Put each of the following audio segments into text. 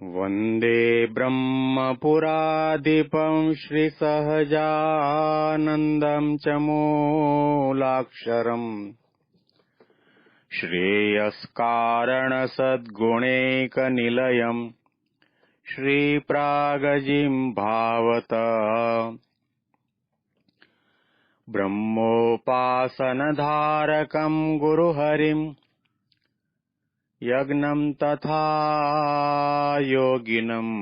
वन्दे ब्रह्मपुराधिपम् श्रीसहजानन्दम् च मूलाक्षरम् श्रेयस्कारणसद्गुणैकनिलयम् श्रीप्रागजिम् भावत ब्रह्मोपासनधारकम् गुरुहरिम् यज्ञम् तथा योगिनम्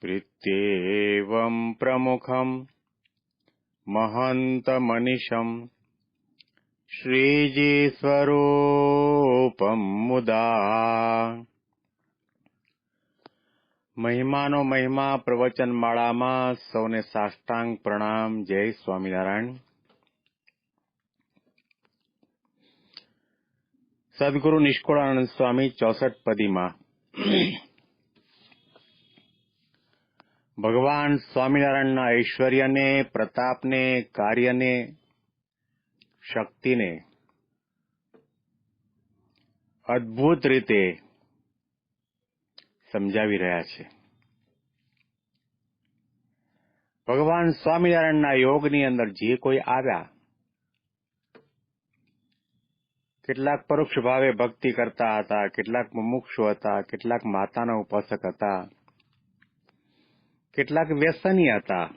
प्रीत्येवम् प्रमुखम् महन्तमनिशम् श्रीजीस्वरूपम् मुदा। મહિમાનો મહિમા પ્રવચનમાળામાં સૌને સાષ્ટાંગ પ્રણામ. જય સ્વામિનારાયણ. સદગુરુ નિષ્કુળાનંદ સ્વામી 64 પદીમાં ભગવાન સ્વામિનારાયણના ઐશ્વર્યને, પ્રતાપને, કાર્યને, શક્તિને અદ્ભુત રીતે સમજાવી રહ્યા છે. ભગવાન સ્વામિનારાયણના યોગની અંદર જે કોઈ આવ્યા, કેટલાક પરોક્ષ ભાવે ભક્તિ કરતા હતા, કેટલાક મુમુક્ષુ હતા, કેટલાક માતાના ઉપાસક હતા, કેટલાક વ્યસની હતા,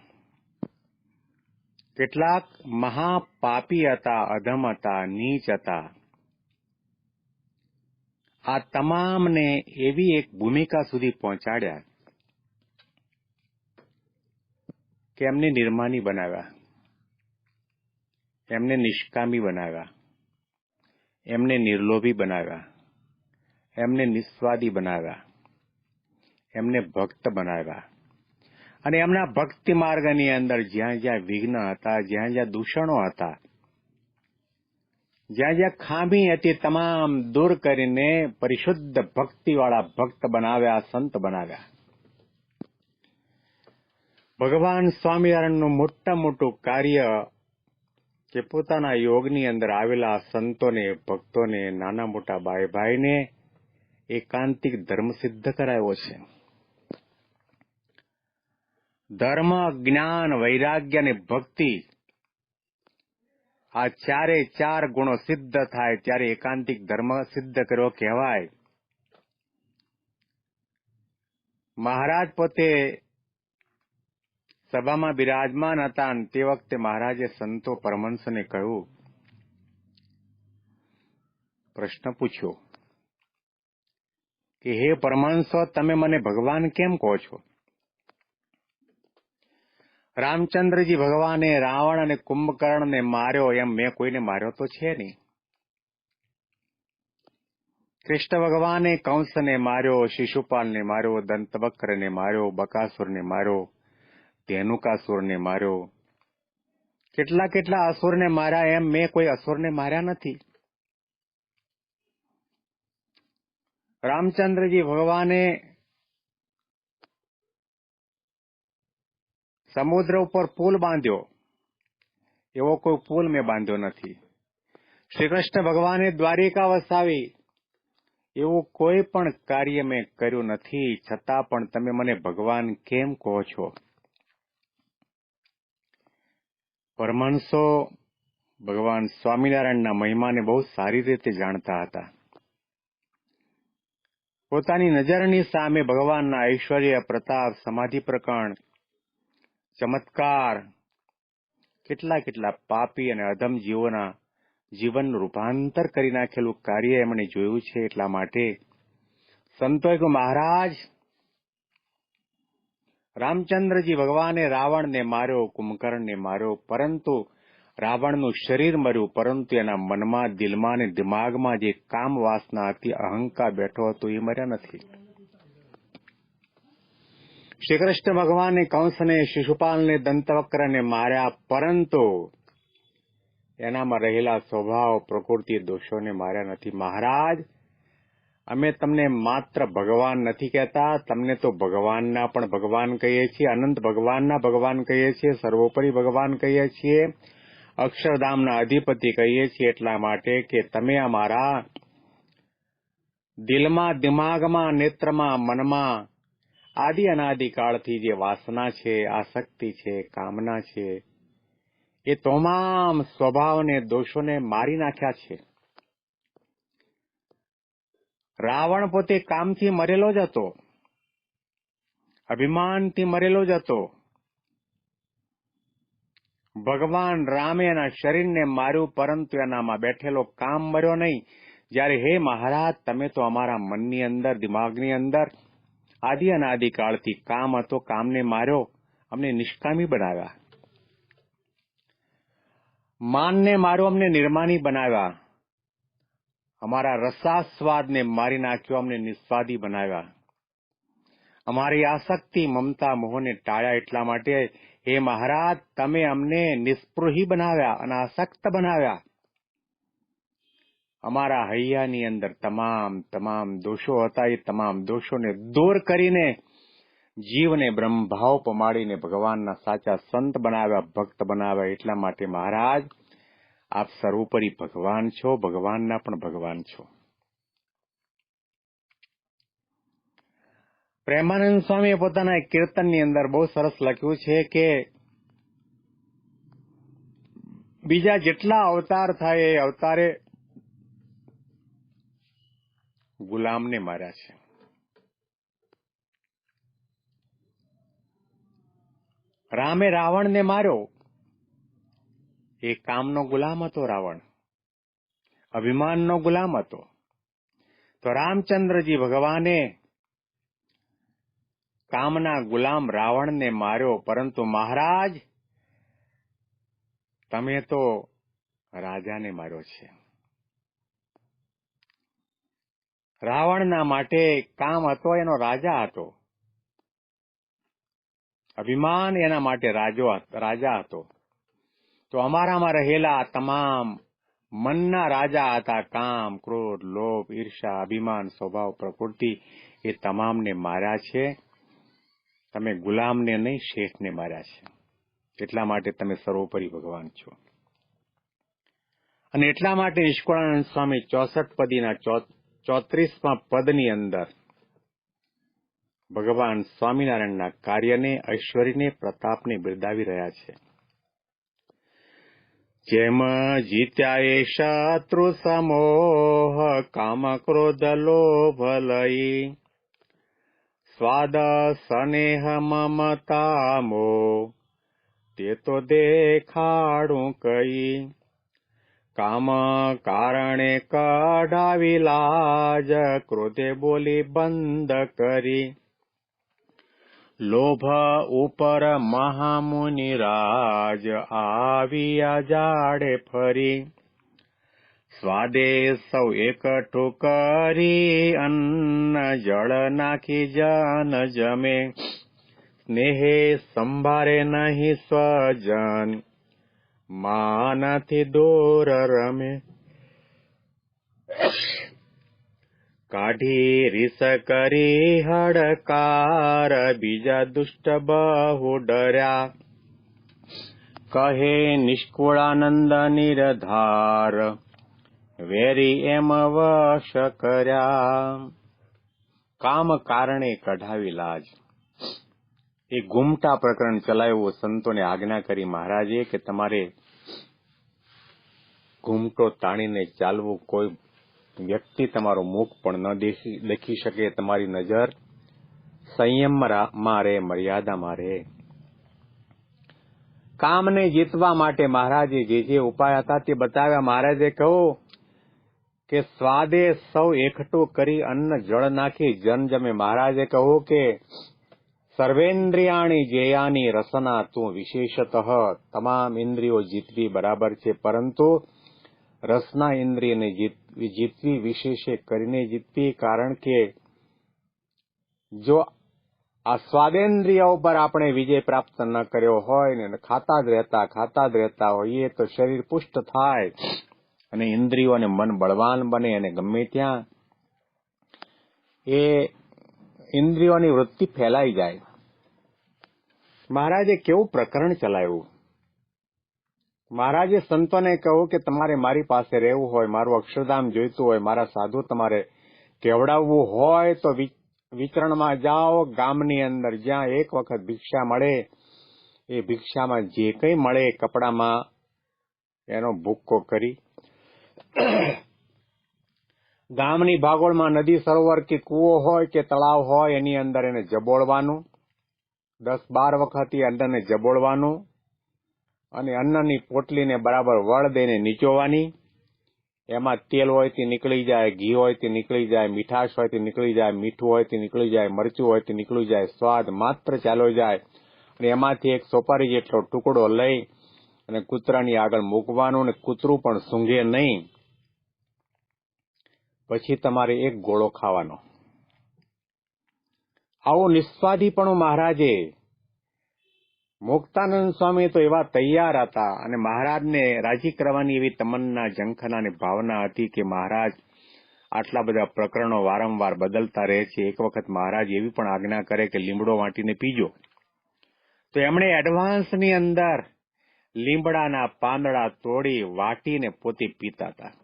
કેટલાક મહાપાપી હતા, અધમ હતા, નીચ હતા. આ તમામને એવી એક ભૂમિકા સુધી પહોંચાડ્યા કે એમને નિર્માની બનાવ્યા, એમને નિષ્કામી બનાવ્યા, એમને નિર્લોભી બનાવ્યા, એમને નિસ્વાદી બનાવ્યા, એમને ભક્ત બનાવ્યા. અને એમના ભક્તિ માર્ગની અંદર જ્યાં જ્યાં વિઘ્ન હતા, જ્યાં જ્યાં દૂષણો હતા, જ્યાં જ્યાં ખામી હતી, તમામ દૂર કરીને પરિશુદ્ધ ભક્તિવાળા ભક્ત બનાવ્યા, સંત બનાવ્યા. ભગવાન સ્વામિનારાયણનું મોટું કાર્ય કે પોતાના યોગની અંદર આવેલા સંતોને, ભક્તોને, નાના મોટા ભાઈ ભાઈને એકાંતિક ધર્મ સિદ્ધ કરાયો છે. ધર્મ, જ્ઞાન, વૈરાગ્ય અને ભક્તિ, આ ચારે ચાર ગુણો સિદ્ધ થાય ત્યારે એકાંતિક ધર્મ સિદ્ધ કર્યો કહેવાય. મહારાજ પોતે સભામાં બિરાજમાન હતા અને તે વખતે મહારાજે સંતો પરમહંસને કહ્યું, પ્રશ્ન પૂછ્યો કે હે પરમહંસો, તમે મને ભગવાન કેમ કહો છો? રામચંદ્રજી ભગવાને રાવણ અને કુંભકર્ણને માર્યો એમ મેં કોઈને માર્યો તો છે નહીં. કૃષ્ણ ભગવાને કંસને માર્યો, શિશુપાલને માર્યો, દંતવક્રને માર્યો, બકાસુરને માર્યો, ધેનુકાસુરને માર્યો, કેટલા અસુરને માર્યા એમ મેં કોઈ અસુરને માર્યા નથી. રામચંદ્રજી ભગવાને સમુદ્ર ઉપર પુલ બાંધ્યો, એવો કોઈ પુલ મેં બાંધ્યો નથી. શ્રી કૃષ્ણ ભગવાને દ્વારિકા વસાવી, એવું કોઈ પણ કાર્ય મેં કર્યું નથી. છતાં પણ તમે મને ભગવાન કેમ કહો છો? પરમહંસો ભગવાન સ્વામિનારાયણના મહિમાને બહુ સારી રીતે જાણતા હતા. પોતાની નજરની સામે ભગવાનના ઐશ્વર્ય, પ્રતાપ, સમાધિ પ્રકરણ, ચમત્કાર, કેટલા પાપી અને અધમ જીવોના જીવનનું રૂપાંતર કરી નાખેલું કાર્ય એમણે જોયું છે. એટલા માટે સંતોએ કહ્યું, મહારાજ, રામચંદ્રજી ભગવાને રાવણને માર્યો, કુંભકર્ણને માર્યો, પરંતુ રાવણનું શરીર મર્યું, પરંતુ એના મનમાં, દિલમાં અને દિમાગમાં જે કામ વાસના હતી, અહંકાર બેઠો હતો, એ મર્યા નથી. શ્રી કૃષ્ણ ભગવાને કંસને, શિશુપાલને, દંતવક્રને માર્યા, પરંતુ એનામાં રહેલા સ્વભાવ, પ્રકૃતિ, દોષોને માર્યા નથી. મહારાજ, અમે તમને માત્ર ભગવાન નથી કહેતા, તમને તો ભગવાનના પણ ભગવાન કહીએ છીએ, અનંત ભગવાનના ભગવાન કહીએ છીએ, સર્વોપરી ભગવાન કહીએ છીએ, અક્ષરધામના અધિપતિ કહીએ છીએ. એટલા માટે કે તમે અમારા દિલમાં, દિમાગમાં, નેત્રમાં, મનમાં આદિ અનાદિકાળથી જે વાસના છે, આસક્તિ છે, કામના છે, એ તમામ સ્વભાવને, દોષોને મારી નાખ્યા છે. રાવણ પોતે કામથી મરેલો જ હતો, અભિમાનથી મરેલો જ હતો. ભગવાન રામે એના શરીરને માર્યું, પરંતુ એનામાં બેઠેલો કામ મર્યો નહીં. જ્યારે હે મહારાજ, તમે તો અમારા મનની અંદર, દિમાગની અંદર આદિ અનાદિકાળથી કામ હતો, કામને માર્યો, અમને નિષ્કામી બનાવ્યા. માનને માર્યો, અમને નિર્માની બનાવ્યા. અમારા રસાસ્વાદને મારી નાખ્યો, અમને નિસ્વાદી બનાવ્યા. અમારી આસક્તિ, મમતા, મોહને ટાળ્યા. એટલા માટે હે મહારાજ, તમે અમને નિસ્પૃહી બનાવ્યા, અનાસક્ત બનાવ્યા. અમારા હૈયાની અંદર તમામ દોષો હતા. એ તમામ દોષોને દૂર કરીને જીવને બ્રહ્મભાવ પમાડીને ભગવાનના સાચા સંત બનાવ્યા, ભક્ત બનાવ્યા. એટલા માટે મહારાજ, આપ સર્વોપરી ભગવાન છો, ભગવાનના પણ ભગવાન છો. પ્રેમાનંદ સ્વામીએ પોતાના એક કીર્તનની અંદર બહુ સરસ લખ્યું છે કે બીજા જેટલા અવતાર થાય એ અવતારે ગુલામને માર્યા છે. રામે રાવણને માર્યો, એ કામનો ગુલામ હતો. રાવણ અભિમાનનો ગુલામ હતો. તો રામચંદ્રજી ભગવાને કામના ગુલામ રાવણને માર્યો. પરંતુ મહારાજ, તમે તો રાજાને માર્યો છે. રાવણના માટે કામ હતો, એનો રાજા હતો. અભિમાન એના માટે રાજા હતો. તો અમારામાં રહેલા તમામ મનના રાજા હતા. કામ, ક્રોધ, લોભ, ઈર્ષા, અભિમાન, સ્વભાવ, પ્રકૃતિ, એ તમામને માર્યા છે. તમે ગુલામને નહીં, શેઠને માર્યા છે. એટલા માટે તમે સર્વોપરી ભગવાન છો. અને એટલા માટે નિષ્કુળાનંદ સ્વામી 64 પદીના 34મા પદની અંદર ભગવાન સ્વામિનારાયણના કાર્યને, ઐશ્વર્યને, પ્રતાપને બિરદાવી રહ્યા છે. જેમ જીત્યા એ શત્રુ સમોહ, કામ, ક્રોધ, લોભ લઈ, સ્વાદ, સ્નેહ, મમતા, મોહ, તે તો દેખાડું કઈ. કામ કારણે કઢાવી લાજ, ક્રોધે બોલી બંધ કરી. લોભ ઉપર મહામુનિ રાજ, આવ્યા જાડે ફરી. સ્વાદે સૌ એકઠું કરી, અન્ન જળ નાખી જન જમે. સ્નેહે સંભારે નહીં સ્વજન, માનથી દૂર રમે. કાઢી રીસ કરી હડકાર, બીજા દુષ્ટ બહુ ડર્યા. કહે નિષ્કુળાનંદ નિરધાર, વેરી એમ વશ કર્યા. કામ કારણે કઢાવી લાજ, એ ગુમટા પ્રકરણ ચલાવ્યું. સંતોને આજ્ઞા કરી મહારાજે કે તમારે ઘૂમટો તાણીને ચાલવું. કોઈ વ્યક્તિ તમારો મુખ પણ ન દેખી શકે. તમારી નજર સંયમમાં રહે, મર્યાદામાં રહે. કામને જીતવા માટે મહારાજે જે ઉપાય હતા તે બતાવ્યા. મહારાજે કહ્યું કે સ્વાદે સૌ એકઠું કરી, અન્ન જળ નાખી જન જમે. મહારાજે કહ્યું કે સર્વેન્દ્રિયાણી જેયાની રસના તું વિશેષતઃ. તમામ ઇન્દ્રિયો જીતવી બરાબર છે, પરંતુ રસના ઇન્દ્રિયને જીતવી, વિશેષે કરીને જીતવી. કારણ કે જો આ સ્વાદેન્દ્રિય ઉપર આપણે વિજય પ્રાપ્ત ન કર્યો હોય ને ખાતા જ રહેતા હોઈએ તો શરીર પુષ્ટ થાય અને ઇન્દ્રિયો અને મન બળવાન બને અને ગમે ત્યાં એ ઇન્દ્રિયોની વૃત્તિ ફેલાઈ જાય. મહારાજે કેવું પ્રકરણ ચલાવ્યું. મહારાજે સંતોને કહ્યું કે તમારે મારી પાસે રહેવું હોય, મારું અક્ષરધામ જોઈતું હોય, મારા સાધુ તમારે કેવડાવવું હોય તો વિચરણમાં જાઓ, ગામની અંદર જ્યાં એક વખત ભિક્ષા મળે એ ભિક્ષામાં જે કંઈ મળે કપડામાં એનો ભૂક્કો કરી ગામની ભાગોળમાં નદી સરોવર કે કૂવો હોય કે તળાવ હોય એની અંદર એને જબોળવાનું, 10-12 વખત એ અંદરને જબોળવાનું અને અન્નની પોટલીને બરાબર વળ દઈને નીચોવાની. એમાં તેલ હોય તે નીકળી જાય, ઘી હોય તે નીકળી જાય, મીઠાશ હોય તે નીકળી જાય, મીઠું હોય તે નીકળી જાય, મરચું હોય તે નીકળી જાય, સ્વાદ માત્ર ચાલ્યો જાય અને એમાંથી એક સોપારી જેટલો ટુકડો લઈ અને કૂતરાની આગળ મૂકવાનું અને કૂતરું પણ સૂંઘે નહીં. પછી તમારે એક ગોળો ખાવાનો. આવું નિસ્વાધીપણું મહારાજે, મુક્તાનંદ સ્વામી તો એવા તૈયાર હતા અને મહારાજને રાજી કરવાની એવી તમન્ના, ઝંખના અને ભાવના હતી કે મહારાજ આટલા બધા પ્રકરણો વારંવાર બદલતા રહે છે, એક વખત મહારાજ એવી પણ આજ્ઞા કરે કે લીમડો વાટીને પીજો. તો એમણે એડવાન્સની અંદર લીમડાના પાંદડા તોડી વાટીને પોતે પીતા હતા.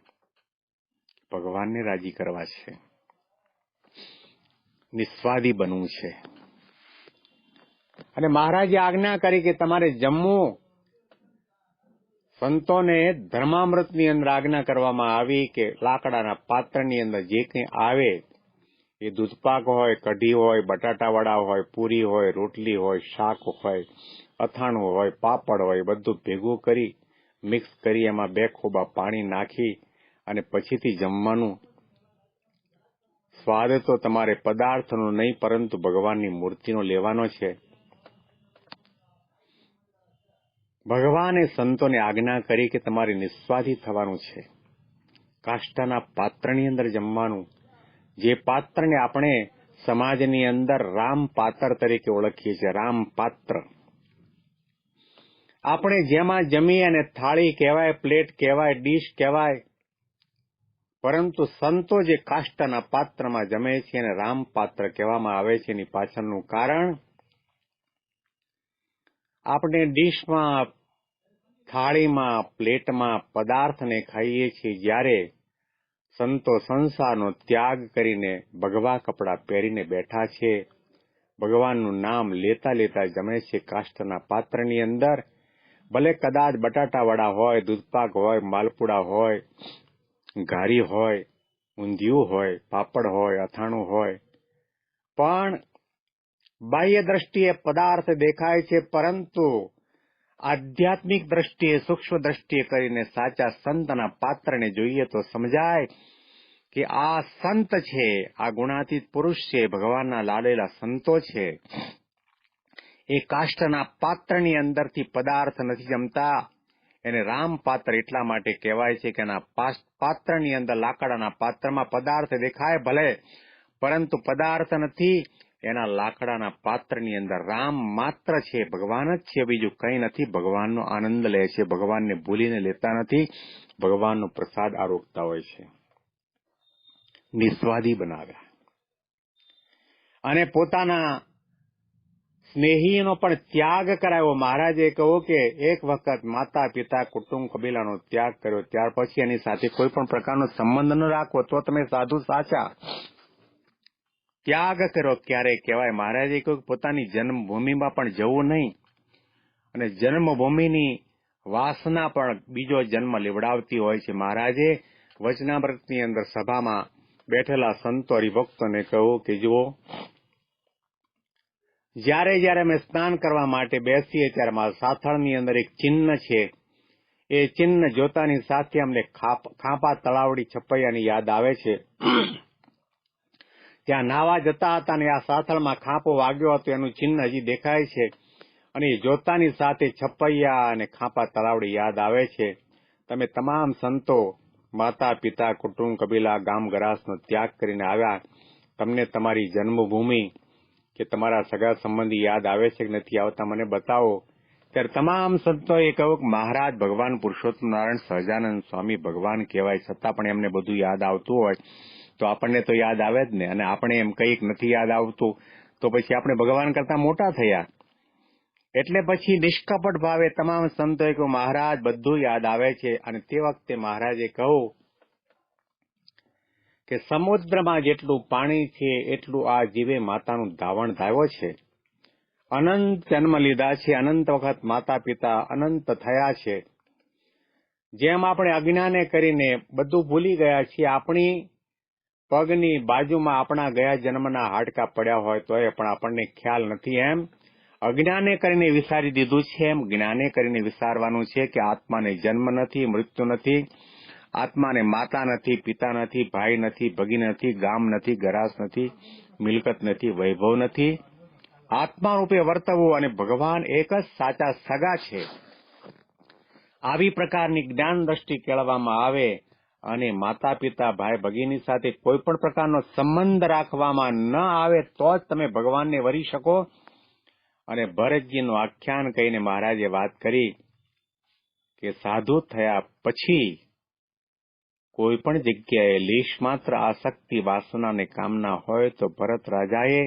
ભગવાનને રાજી કરવા છે, નિસ્વાદી બનવું છે. અને મહારાજે આજ્ઞા કરી કે તમારે જમવું. સંતોને ધર્મામૃતની અંદર આજ્ઞા કરવામાં આવી કે લાકડાના પાત્રની અંદર જે કંઈ આવે એ દૂધપાક હોય, કઢી હોય, બટાટાવડા હોય, પૂરી હોય, રોટલી હોય, શાક હોય, અથાણું હોય, પાપડ હોય, બધું ભેગું કરી મિક્સ કરી એમાં 2 ખોબા પાણી નાખી અને પછીથી જમવાનું. સ્વાદ તો તમારે પદાર્થનો નહીં પરંતુ ભગવાનની મૂર્તિનો લેવાનો છે. ભગવાને સંતોને આજ્ઞા કરી કે તમારે નિસ્વાદી થવાનું છે. કાષ્ટના પાત્રની અંદર જમવાનું. જે પાત્રને આપણે સમાજની અંદર રામ પાત્ર તરીકે ઓળખીએ છીએ. રામ પાત્ર આપણે જેમાં જમીએ અને થાળી કહેવાય, પ્લેટ કહેવાય, ડીશ કહેવાય, પરંતુ સંતો જે કાષ્ટના પાત્રમાં જમે છે અને રામ પાત્ર કહેવામાં આવે છે. એની પાછળનું કારણ, આપણે ડીશમાં, થાળીમાં, પ્લેટમાં પદાર્થને ખાઈએ છીએ, જ્યારે સંતો સંસારનો ત્યાગ કરીને ભગવા કપડાં પહેરીને બેઠા છે, ભગવાનનું નામ લેતા લેતા જમે છે કાષ્ટના પાત્રની અંદર. ભલે કદાચ બટાટા વડા હોય, દૂધપાક હોય, માલપુડા હોય, ઘારી હોય, ઊંધિયું હોય, પાપડ હોય, અથાણું હોય, પણ બાહ્ય દ્રષ્ટિએ પદાર્થ દેખાય છે, પરંતુ આધ્યાત્મિક દ્રષ્ટિએ, સૂક્ષ્મ દ્રષ્ટિએ કરીને સાચા સંતના પાત્રને જોઈએ તો સમજાય કે આ સંત છે, આ ગુણાતીત પુરુષ છે, ભગવાનના લાડેલા સંતો છે. એ કાષ્ટના પાત્રની અંદરથી પદાર્થ નથી જમતા. એને રામ પાત્ર એટલા માટે કહેવાય છે કે એના પાત્રની અંદર, લાકડાના પાત્રમાં પદાર્થ દેખાય ભલે, પરંતુ પદાર્થ નથી. એના લાકડાના પાત્રની અંદર રામ માત્ર છે, ભગવાન જ છે, બીજું કંઈ નથી. ભગવાનનો આનંદ લે છે, ભગવાનને ભૂલીને લેતા નથી, ભગવાનનો પ્રસાદ આરોગતા હોય છે. નિસ્વાદી બનાવ્યા અને પોતાના સ્નેહીનો પણ ત્યાગ કરાયો. મહારાજે કહ્યું કે એક વખત માતા, પિતા, કુટુંબ, કબીલાનો ત્યાગ કર્યો, ત્યાર પછી એની સાથે કોઈ પણ પ્રકારનો સંબંધ ન રાખવો, તો તમે સાધુ સાચા. ત્યાગ કર્યો ક્યારે કહેવાય? મહારાજે કહ્યું પોતાની જન્મભૂમિમાં પણ જવું નહીં, અને જન્મભૂમિની વાસના પણ બીજો જન્મ લેવડાવતી હોય છે. મહારાજે વચનામૃતની અંદર સભામાં બેઠેલા સંતો હરિભક્તોને કહ્યું કે જુઓ, જ્યારે જ્યારે અમે સ્નાન કરવા માટે બેસીએ ત્યારે મારા સાથળની અંદર એક ચિહ્ન છે. એ ચિહ્ન જોતાની સાથે અમને ખાંપા તળાવડી છપૈયાની યાદ આવે છે. ત્યાં નાવા જતા હતા અને આ સાથળમાં ખાંપો વાગ્યો હતો, એનું ચિહ્ન હજી દેખાય છે. અને જોતાની સાથે છપૈયા અને ખાંપા તળાવડી યાદ આવે છે. તમે તમામ સંતો માતા, પિતા, કુટુંબ, કબીલા, ગામ ગરાસનો ત્યાગ કરીને આવ્યા. તમને તમારી જન્મભૂમિ કે તમારા સગા સંબંધી યાદ આવે છે કે નથી આવતા? મને બતાવો. ત્યારે તમામ સંતોએ કહ્યું કે મહારાજ ભગવાન પુરુષોત્તમ નારાયણ સહજાનંદ સ્વામી ભગવાન કહેવાય, છતાં પણ એમને બધું યાદ આવતું હોય તો આપણને તો યાદ આવે જ ને. અને આપણે એમ કંઈક નથી યાદ આવતું તો પછી આપણે ભગવાન કરતા મોટા થયા. એટલે પછી નિષ્કપટ ભાવે તમામ સંતોએ કહ્યું મહારાજ બધું યાદ આવે છે. અને તે વખતે મહારાજે કહ્યું કે સમુદ્રમાં જેટલું પાણી છે એટલું આ જીવે માતાનું ધાવણ ધાવ્યો છે. અનંત જન્મ લીધા છે, અનંત વખત માતા પિતા અનંત થયા છે. જેમ આપણે અજ્ઞાને કરીને બધું ભૂલી ગયા છીએ, આપણી પગની બાજુમાં આપણા ગયા જન્મના હાડકા પડ્યા હોય તોય પણ આપણને ખ્યાલ નથી. એમ અજ્ઞાને કરીને વિસારી દીધું છે, એમ જ્ઞાને કરીને વિસારવાનું છે કે આત્માને જન્મ નથી, મૃત્યુ નથી, આત્માને માતા નથી, પિતા નથી, ભાઈ નથી, ભગી નથી, ગામ નથી, ગરાસ નથી, મિલકત નથી, વૈભવ નથી. આત્મા રૂપે વર્તવું અને ભગવાન એક જ સાચા સગા છે. આવી પ્રકારની જ્ઞાન દ્રષ્ટિ કેળવવામાં આવે અને માતા પિતા ભાઈ ભગીની સાથે કોઈ પણ પ્રકારનો સંબંધ રાખવામાં ન આવે તો જ તમે ભગવાનને વરી શકો. અને ભરતજીનું આખ્યાન કહીને મહારાજે વાત કરી કે સાધુ થયા પછી કોઈ પણ જગ્યાએ લેશ માત્ર આસક્તિ વાસના અને કામના હોય તો ભરત રાજાએ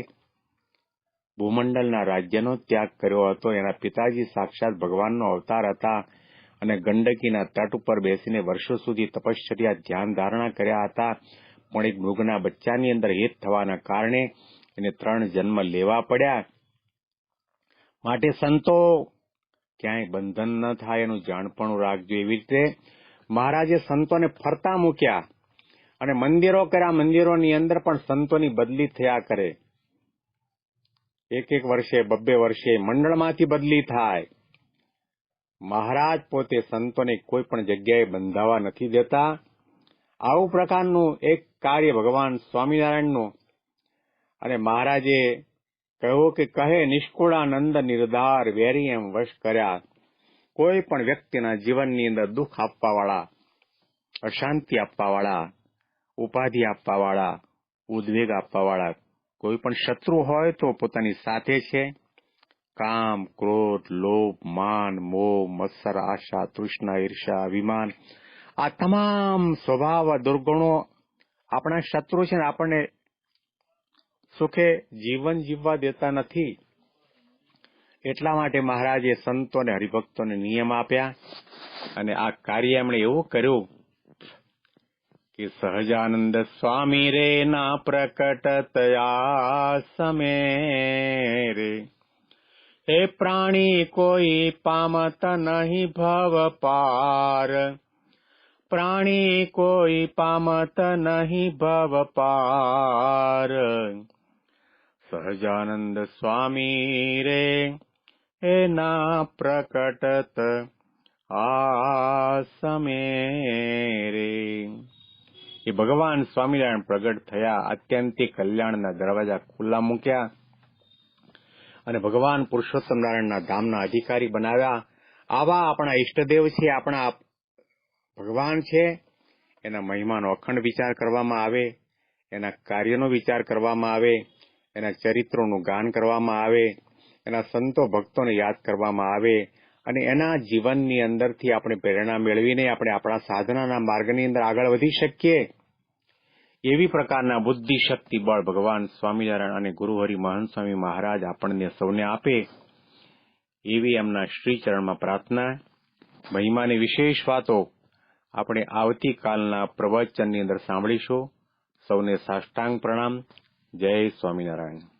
ભૂમંડળના રાજ્યનો ત્યાગ કર્યો હતો. એના પિતાજી સાક્ષાત ભગવાનનો અવતાર હતા અને ગંડકીના તટ ઉપર બેસીને વર્ષો સુધી તપશ્ચર્યા ધ્યાન ધારણા કર્યા હતા. પણ એક મૃગના બચ્ચાની અંદર હેત થવાના કારણે એને 3 જન્મ લેવા પડ્યા. માટે સંતો ક્યાંય બંધન ન થાય એનું જાણપણું રાખજો. એવી રીતે મહારાજે સંતોને ફરતા મૂક્યા અને મંદિરો કર્યા. મંદિરોની અંદર પણ સંતોની બદલી થયા કરે. 1 વર્ષે 2 વર્ષે મંડળમાંથી બદલી થાય. મહારાજ પોતે સંતોને કોઈ પણ જગ્યાએ બંધાવા નથી દેતા. આવું પ્રકારનું એક કાર્ય ભગવાન સ્વામિનારાયણનું. અને મહારાજે કહ્યું કે કહે નિષ્કુળાનંદ નિર્ધાર વેરી એમ વશ કર્યા. કોઈ પણ વ્યક્તિના જીવનની અંદર દુઃખ આપવાવાળા, અશાંતિ આપવાવાળા, ઉપાધિ આપવાવાળા, ઉદ્વેગ આપવાવાળા કોઈ પણ શત્રુ હોય તો પોતાની સાથે છે. કામ, ક્રોધ, લોભ, માન, મોહ, મત્સર, આશા, તૃષ્ણા, ઈર્ષા, અભિમાન, આ તમામ સ્વભાવ દુર્ગુણો આપણા શત્રુ છે ને આપણને સુખે જીવન જીવવા દેતા નથી. એટલા માટે મહારાજે સંતો અને હરિભક્તોને નિયમ આપ્યા અને આ કાર્ય એમણે એવું કર્યું કે સહજાનંદ સ્વામી રે ના પ્રકટ તયા સમે રે હે પ્રાણી કોઈ પામત નહીં ભવ પાર. પ્રાણી કોઈ પામત નહીં ભવ પાર. સહજાનંદ સ્વામી રે હે ના પ્રકટત આસમે રે. એ ભગવાન સ્વામિનારાયણ પ્રગટ થયા, આત્યંતિક કલ્યાણના દરવાજા ખુલ્લા મૂક્યા અને ભગવાન પુરુષોત્તમ નારાયણના ધામના અધિકારી બનાવ્યા. આવા આપણા ઈષ્ટદેવ છે, આપણા ભગવાન છે. એના મહિમાનો અખંડ વિચાર કરવામાં આવે, એના કાર્યનો વિચાર કરવામાં આવે, એના ચરિત્રોનું ગાન કરવામાં આવે, એના સંતો ભક્તોને યાદ કરવામાં આવે અને એના જીવનની અંદરથી આપણે પ્રેરણા મેળવીને આપણે આપણા સાધનાના માર્ગની અંદર આગળ વધી શકીએ. એવી પ્રકારના બુદ્ધિ શક્તિ બળ ભગવાન સ્વામિનારાયણ અને ગુરુહરિ મહંત સ્વામી મહારાજ આપણને સૌને આપે એવી એમના શ્રીચરણમાં પ્રાર્થના. મહિમાની વિશેષ વાતો આપણે આવતીકાલના પ્રવચનની અંદર સાંભળીશું. સૌને સાષ્ટાંગ પ્રણામ. જય સ્વામિનારાયણ.